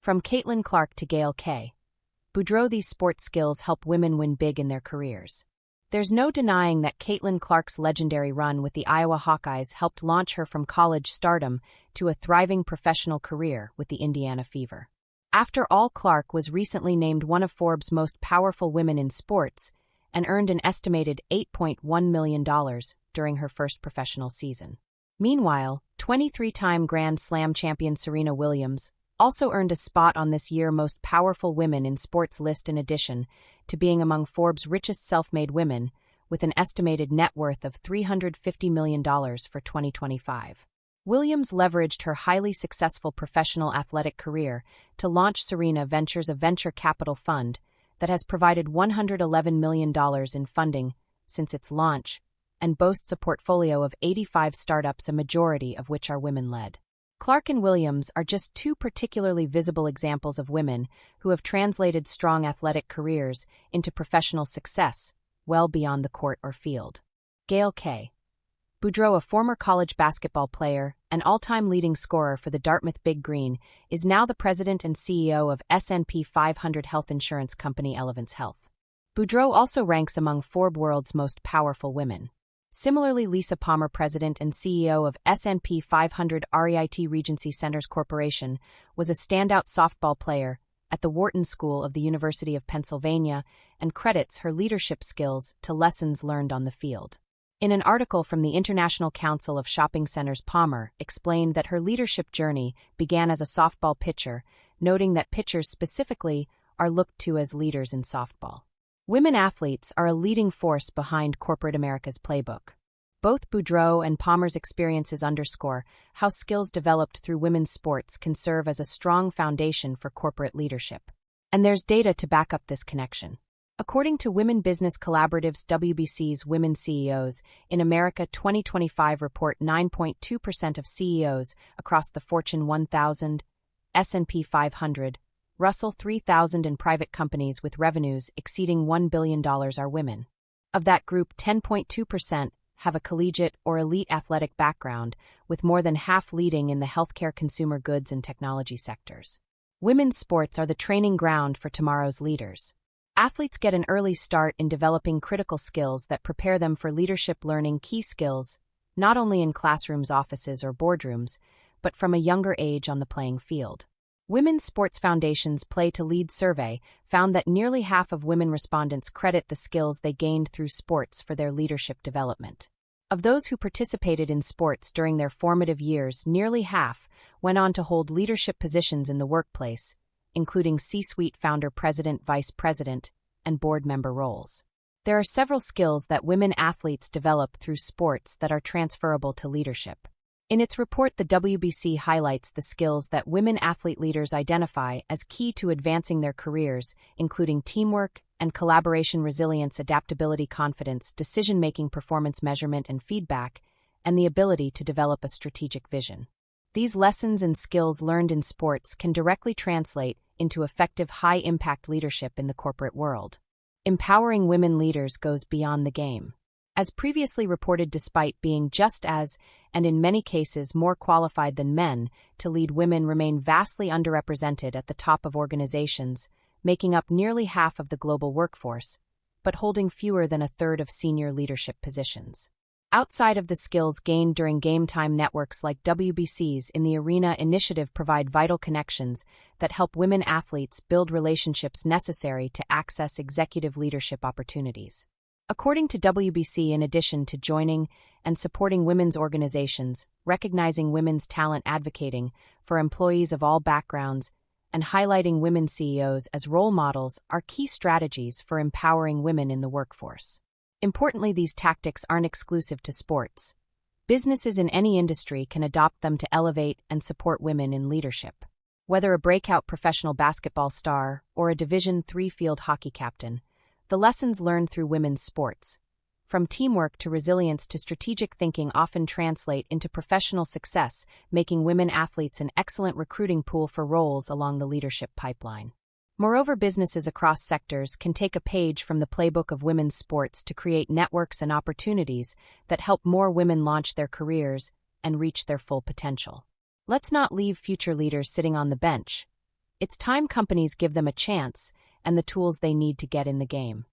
From Caitlin Clark to Gail K. Boudreaux, these sports skills help women win big in their careers. There's no denying that Caitlin Clark's legendary run with the Iowa Hawkeyes helped launch her from college stardom to a thriving professional career with the Indiana Fever. After all, Clark was recently named one of Forbes' most powerful women in sports and earned an estimated $8.1 million during her first professional season. Meanwhile, 23-time Grand Slam champion Serena Williams also earned a spot on this year's Most Powerful Women in Sports list in addition to being among Forbes' richest self-made women, with an estimated net worth of $350 million for 2025. Williams leveraged her highly successful professional athletic career to launch Serena Ventures, a venture capital fund that has provided $111 million in funding since its launch and boasts a portfolio of 85 startups, a majority of which are women-led. Clark and Williams are just two particularly visible examples of women who have translated strong athletic careers into professional success well beyond the court or field. Gail K. Boudreaux, a former college basketball player and all-time leading scorer for the Dartmouth Big Green, is now the president and CEO of S&P 500 health insurance company Elevance Health. Boudreaux also ranks among Forbes' world's most powerful women. Similarly, Lisa Palmer, president and CEO of S&P 500 REIT Regency Centers Corporation, was a standout softball player at the Wharton School of the University of Pennsylvania and credits her leadership skills to lessons learned on the field. In an article from the International Council of Shopping Centers, Palmer explained that her leadership journey began as a softball pitcher, noting that pitchers specifically are looked to as leaders in softball. Women athletes are a leading force behind corporate America's playbook. Both Boudreaux and Palmer's experiences underscore how skills developed through women's sports can serve as a strong foundation for corporate leadership. And there's data to back up this connection. According to Women Business Collaborative's WBC's Women CEOs in America 2025 report, 9.2% of CEOs across the Fortune 1000, S&P 500, Russell 3000 and private companies with revenues exceeding $1 billion are women. Of that group, 10.2% have a collegiate or elite athletic background, with more than half leading in the healthcare, consumer goods, and technology sectors. Women's sports are the training ground for tomorrow's leaders. Athletes get an early start in developing critical skills that prepare them for leadership, learning key skills, not only in classrooms, offices, or boardrooms, but from a younger age on the playing field. Women's Sports Foundation's Play to Lead survey found that nearly half of women respondents credit the skills they gained through sports for their leadership development. Of those who participated in sports during their formative years, nearly half went on to hold leadership positions in the workplace, including C-suite founder, president, vice president, and board member roles. There are several skills that women athletes develop through sports that are transferable to leadership. In its report, the WBC highlights the skills that women athlete leaders identify as key to advancing their careers, including teamwork and collaboration, resilience, adaptability, confidence, decision-making, performance measurement and feedback, and the ability to develop a strategic vision. These lessons and skills learned in sports can directly translate into effective, high-impact leadership in the corporate world. Empowering women leaders goes beyond the game. As previously reported, despite being just as, and in many cases more qualified than men to lead, women remain vastly underrepresented at the top of organizations, making up nearly half of the global workforce, but holding fewer than a third of senior leadership positions. Outside of the skills gained during game time, networks like WBC's In the Arena initiative provide vital connections that help women athletes build relationships necessary to access executive leadership opportunities. According to WBC, in addition to joining and supporting women's organizations, recognizing women's talent, advocating for employees of all backgrounds, and highlighting women CEOs as role models are key strategies for empowering women in the workforce. Importantly, these tactics aren't exclusive to sports. Businesses in any industry can adopt them to elevate and support women in leadership. Whether a breakout professional basketball star or a Division III field hockey captain, the lessons learned through women's sports, from teamwork to resilience to strategic thinking, often translate into professional success, making women athletes an excellent recruiting pool for roles along the leadership pipeline. Moreover, businesses across sectors can take a page from the playbook of women's sports to create networks and opportunities that help more women launch their careers and reach their full potential. Let's not leave future leaders sitting on the bench. It's time companies give them a chance and the tools they need to get in the game.